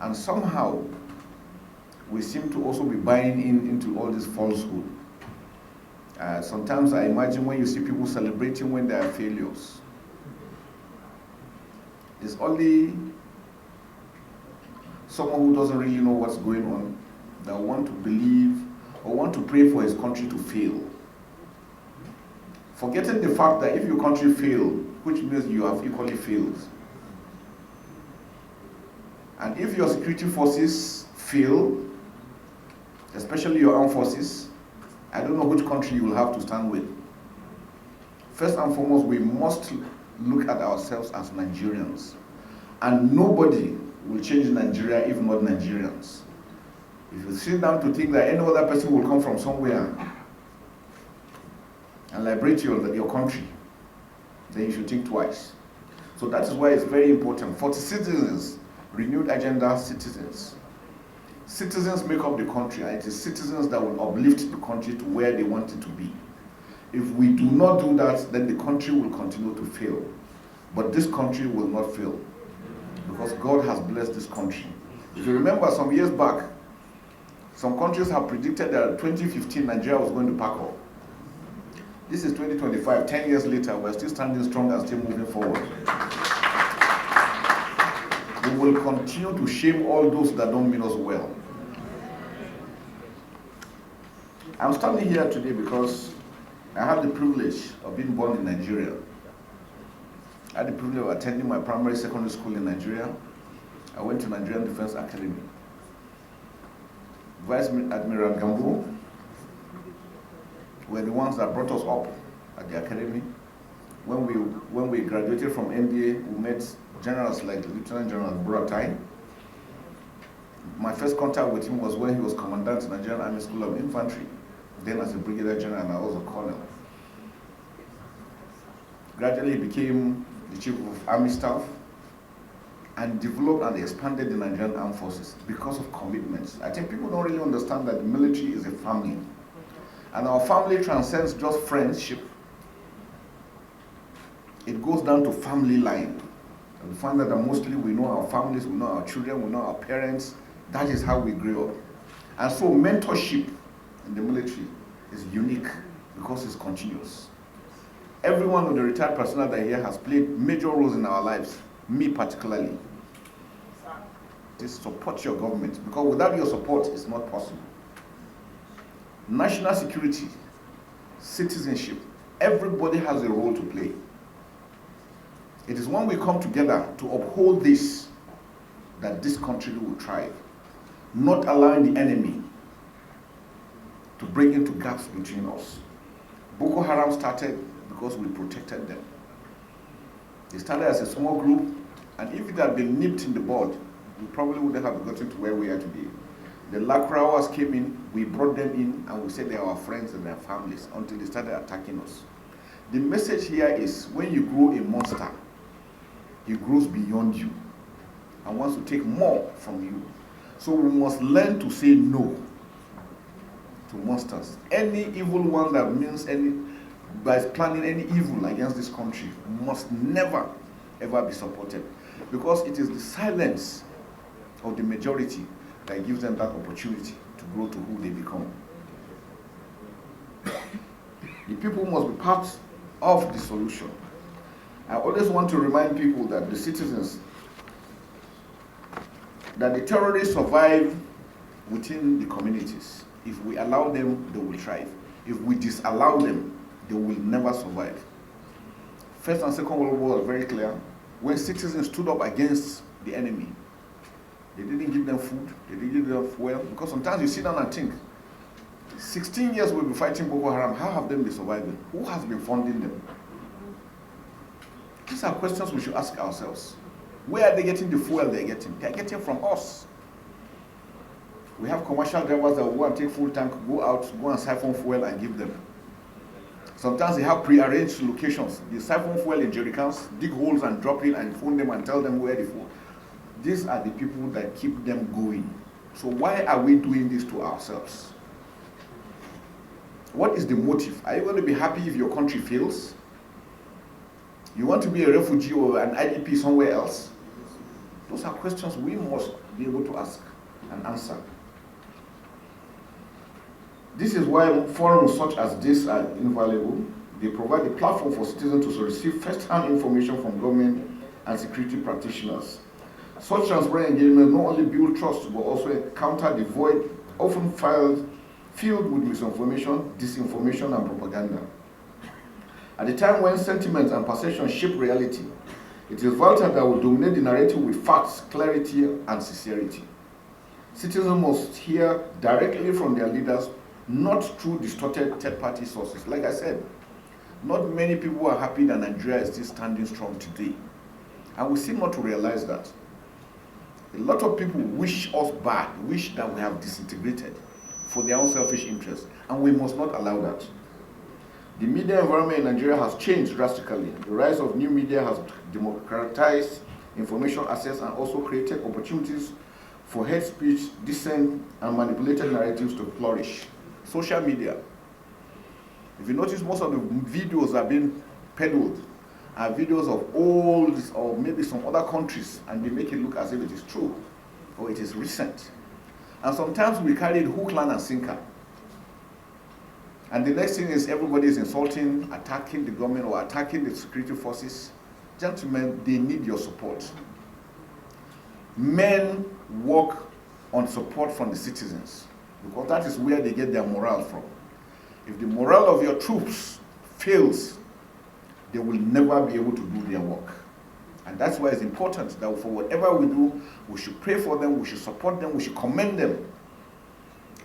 And somehow, we seem to also be buying into all this falsehood. Sometimes I imagine when you see people celebrating when they are failures, it's only someone who doesn't really know what's going on that want to believe or want to pray for his country to fail. Forgetting the fact that if your country fails, which means you have equally failed. And if your security forces fail, especially your armed forces, I don't know which country you will have to stand with. First and foremost, we must look at ourselves as Nigerians. And nobody will change Nigeria if not Nigerians. If you sit down to think that any other person will come from somewhere and liberate your country, then you should think twice. So that is why it's very important for the citizens, renewed agenda citizens. Citizens make up the country, and it is citizens that will uplift the country to where they want it to be. If we do not do that, then the country will continue to fail. But this country will not fail, because God has blessed this country. If you remember some years back, some countries have predicted that in 2015 Nigeria was going to pack up. This is 2025, 10 years later, we're still standing strong and still moving forward. We will continue to shame all those that don't mean us well. I'm standing here today because I have the privilege of being born in Nigeria. I had the privilege of attending my primary secondary school in Nigeria. I went to Nigerian Defense Academy. Vice Admiral Gambo were the ones that brought us up at the academy. When we graduated from NDA, we met generals like Lieutenant General Buratai. My first contact with him was when he was commandant in the Nigerian Army School of Infantry, then as a brigadier general, and I was a colonel. Gradually he became the chief of army staff and developed and expanded the Nigerian armed forces because of commitments. I think people don't really understand that the military is a family. And our family transcends just friendship. It goes down to family line. And we find that mostly we know our families, we know our children, we know our parents. That is how we grew up. And so mentorship in the military is unique because it's continuous. Everyone of the retired personnel that here has played major roles in our lives, me particularly. Just support your government, because without your support, it's not possible. National security, citizenship, everybody has a role to play. It is when we come together to uphold this that this country will thrive, not allowing the enemy to break into gaps between us. Boko Haram started because we protected them. They started as a small group, and if it had been nipped in the bud, we probably wouldn't have gotten to where we are today. The Lakrawas came in, we brought them in, and we said they are our friends and their families until they started attacking us. The message here is, when you grow a monster, he grows beyond you and wants to take more from you. So we must learn to say no to monsters. Any evil one that means by planning any evil against this country must never, ever be supported, because it is the silence of the majority that gives them that opportunity to grow to who they become. The people must be part of the solution. I always want to remind people that the citizens, that the terrorists survive within the communities. If we allow them, they will thrive. If we disallow them, they will never survive. First and Second World War was very clear. When citizens stood up against the enemy, they didn't give them food, they didn't give them fuel, because sometimes you sit down and think, 16 years we've been fighting Boko Haram, how have they been surviving? Who has been funding them? These are questions we should ask ourselves. Where are they getting the fuel they're getting? They're getting from us. We have commercial drivers that will go and take full tank, go out, go and siphon fuel and give them. Sometimes they have pre-arranged locations. They siphon fuel in jerrycans, dig holes and drop in and phone them and tell them where the fuel. These are the people that keep them going. So why are we doing this to ourselves? What is the motive? Are you going to be happy if your country fails? You want to be a refugee or an IDP somewhere else? Those are questions we must be able to ask and answer. This is why forums such as this are invaluable. They provide a platform for citizens to receive first-hand information from government and security practitioners. Such transparent engagement not only build trust, but also counter the void often filled with misinformation, disinformation, and propaganda. At the time when sentiment and perception shape reality, it is vital that we dominate the narrative with facts, clarity, and sincerity. Citizens must hear directly from their leaders, not through distorted third-party sources. Like I said, not many people are happy that Nigeria is still standing strong today. And we seem not to realize that. A lot of people wish us bad, wish that we have disintegrated for their own selfish interests, and we must not allow that. The media environment in Nigeria has changed drastically. The rise of new media has democratized information access and also created opportunities for hate speech, dissent, and manipulated narratives to flourish. Social media. If you notice, most of the videos are being peddled are videos of old or maybe some other countries, and they make it look as if it is true or it is recent. And sometimes we carry it hook, line, and sinker. And the next thing is everybody is insulting, attacking the government or attacking the security forces. Gentlemen, they need your support. Men work on support from the citizens because that is where they get their morale from. If the morale of your troops fails, they will never be able to do their work. And that's why it's important that for whatever we do, we should pray for them, we should support them, we should commend them.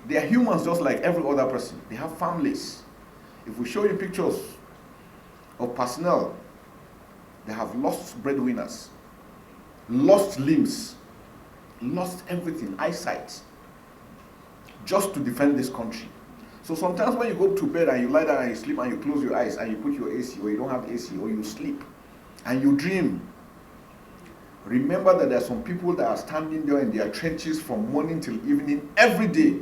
They are humans just like every other person. They have families. If we show you pictures of personnel, they have lost breadwinners, lost limbs, lost everything, eyesight, just to defend this country. So sometimes when you go to bed and you lie down and you sleep and you close your eyes and you put your AC, or you don't have AC, or you sleep and you dream, remember that there are some people that are standing there in their trenches from morning till evening every day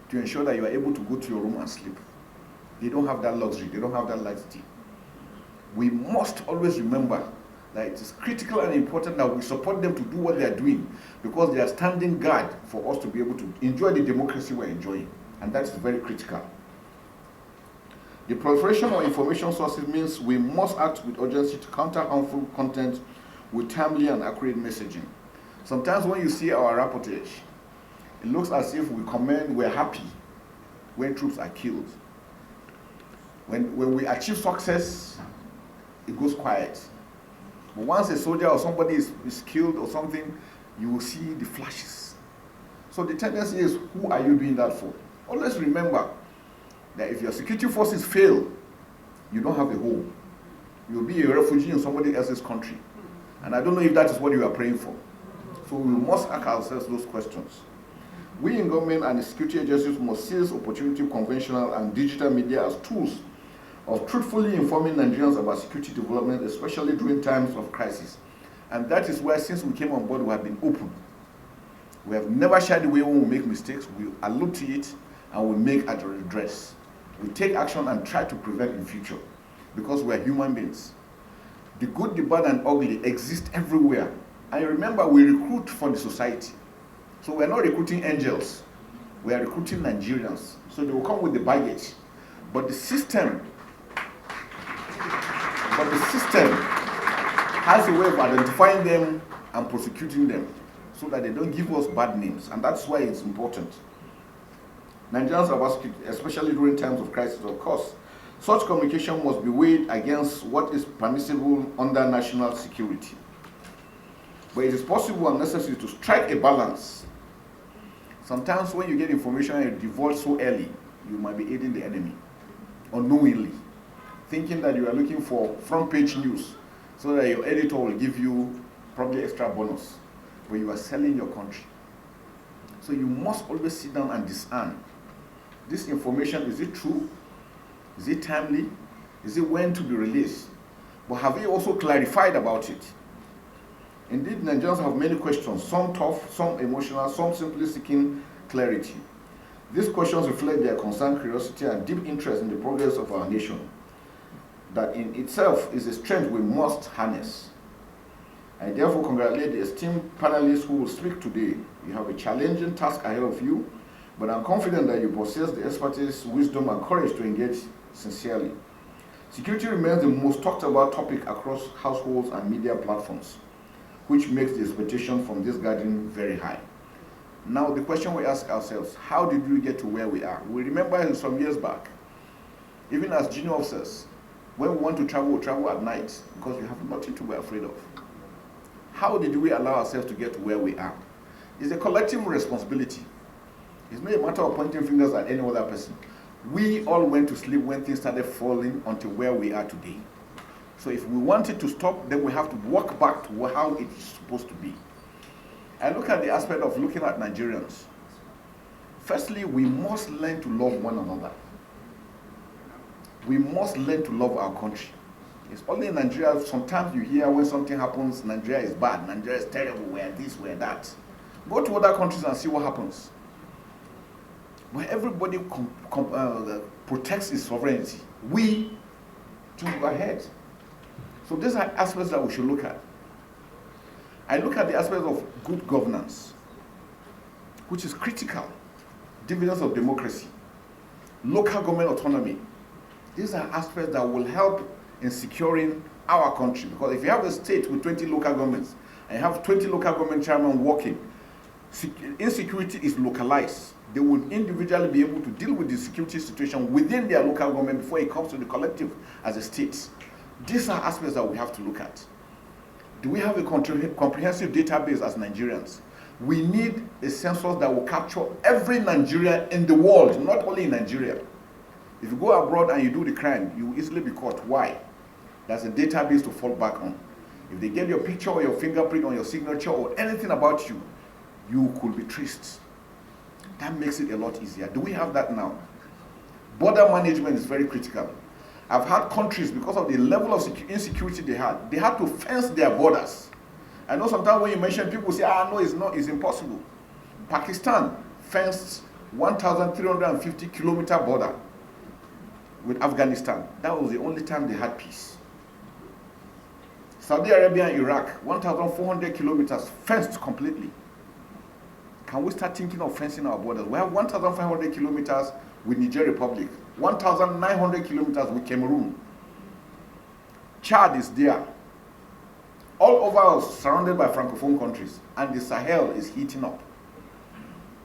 to ensure that you are able to go to your room and sleep. They don't have that luxury, they don't have that luxury. We must always remember that it is critical and important that we support them to do what they are doing, because they are standing guard for us to be able to enjoy the democracy we're enjoying. And that is very critical. The proliferation of information sources means we must act with urgency to counter harmful content with timely and accurate messaging. Sometimes when you see our reportage, it looks as if we're happy when troops are killed. When we achieve success, it goes quiet. But once a soldier or somebody is killed or something, you will see the flashes. So the tendency is, who are you doing that for? Always remember that if your security forces fail, you don't have a home. You'll be a refugee in somebody else's country. And I don't know if that is what you are praying for. So we must ask ourselves those questions. We in government and the security agencies must seize opportunity, conventional and digital media as tools of truthfully informing Nigerians about security development, especially during times of crisis. And that is why, since we came on board, we have been open. We have never shied away when we make mistakes. We allude to it and we make a redress. We take action and try to prevent in future, because we are human beings. The good, the bad, and ugly exist everywhere. And remember, we recruit for the society. So we're not recruiting angels. We are recruiting Nigerians. So they will come with the baggage. But the system has a way of identifying them and prosecuting them so that they don't give us bad names. And that's why it's important. Nigerians are security, especially during times of crisis, of course. Such communication must be weighed against what is permissible under national security. But it is possible and necessary to strike a balance. Sometimes when you get information and you divulge so early, you might be aiding the enemy unknowingly, thinking that you are looking for front page news so that your editor will give you probably extra bonus, but you are selling your country. So you must always sit down and discern. This information, is it true? Is it timely? Is it when to be released? But have you also clarified about it? Indeed, Nigerians have many questions, some tough, some emotional, some simply seeking clarity. These questions reflect their concern, curiosity, and deep interest in the progress of our nation. That in itself is a strength we must harness. I therefore congratulate the esteemed panelists who will speak today You have a challenging task ahead of you, but I'm confident that you possess the expertise, wisdom, and courage to engage sincerely. Security remains the most talked about topic across households and media platforms, which makes the expectation from this gathering very high. Now, the question we ask ourselves, how did we get to where we are? We remember some years back, even as junior officers, when we want to travel, we travel at night because we have nothing to be afraid of. How did we allow ourselves to get to where we are? It's a collective responsibility. It's not a matter of pointing fingers at any other person. We all went to sleep when things started falling until where we are today. So if we want it to stop, then we have to walk back to how it is supposed to be. I look at the aspect of looking at Nigerians. Firstly, we must learn to love one another. We must learn to love our country. It's only in Nigeria, sometimes you hear when something happens, Nigeria is bad, Nigeria is terrible, we're this, we're that. Go to other countries and see what happens. Where everybody protects its sovereignty, we to go ahead. So these are aspects that we should look at. I look at the aspects of good governance, which is critical, dividends of democracy, local government autonomy. These are aspects that will help in securing our country. Because if you have a state with 20 local governments, and you have 20 local government chairmen working, insecurity is localized. They will individually be able to deal with the security situation within their local government before it comes to the collective as a state. These are aspects that we have to look at. Do we have a comprehensive database as Nigerians? We need a census that will capture every Nigerian in the world, not only in Nigeria. If you go abroad and you do the crime, you will easily be caught. Why? There's a database to fall back on. If they get your picture or your fingerprint on your signature or anything about you, you could be traced. That makes it a lot easier. Do we have that now? Border management is very critical. I've had countries, because of the level of insecurity they had to fence their borders. I know sometimes when you mention, people say, no, it's impossible. Pakistan fenced 1,350 kilometer border with Afghanistan. That was the only time they had peace. Saudi Arabia and Iraq, 1,400 kilometers fenced completely. Can we start thinking of fencing our borders? We have 1,500 kilometers with Niger Republic, 1,900 kilometers with Cameroon. Chad is there. All over us, surrounded by Francophone countries, and the Sahel is heating up.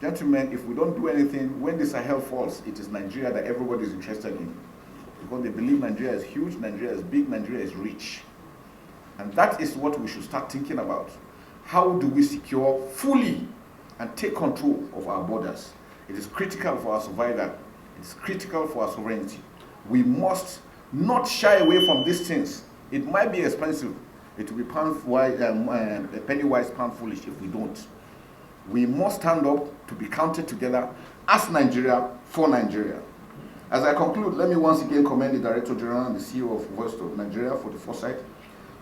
Gentlemen, if we don't do anything, when the Sahel falls, it is Nigeria that everybody is interested in. Because they believe Nigeria is huge, Nigeria is big, Nigeria is rich. And that is what we should start thinking about. How do we secure fully and take control of our borders? It is critical for our survival. It is critical for our sovereignty. We must not shy away from these things. It might be expensive. It will be penny wise, pound foolish if we don't. We must stand up to be counted together as Nigeria for Nigeria. As I conclude, let me once again commend the Director General and the CEO of Voice of Nigeria for the foresight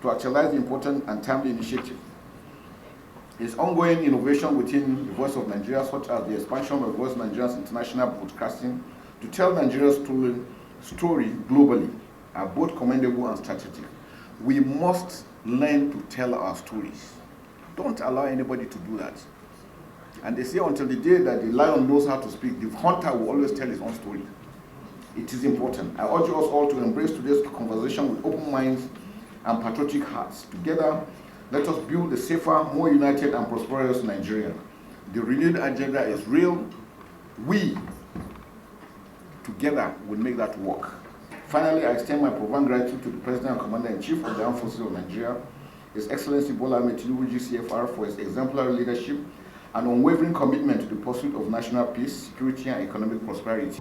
to actualize the important and timely initiative. Its ongoing innovation within the Voice of Nigeria, such as the expansion of Voice of Nigeria's international broadcasting to tell Nigeria's story globally, are both commendable and strategic. We must learn to tell our stories. Don't allow anybody to do that. And they say until the day that the lion knows how to speak, the hunter will always tell his own story. It is important. I urge us all to embrace today's conversation with open minds and patriotic hearts. Together, let us build a safer, more united and prosperous Nigeria. The renewed agenda is real. We, together, will make that work. Finally, I extend my profound gratitude to the President and Commander-in-Chief of the Armed Forces of Nigeria, His Excellency Bola Ahmed Tinubu GCFR, for his exemplary leadership and unwavering commitment to the pursuit of national peace, security, and economic prosperity.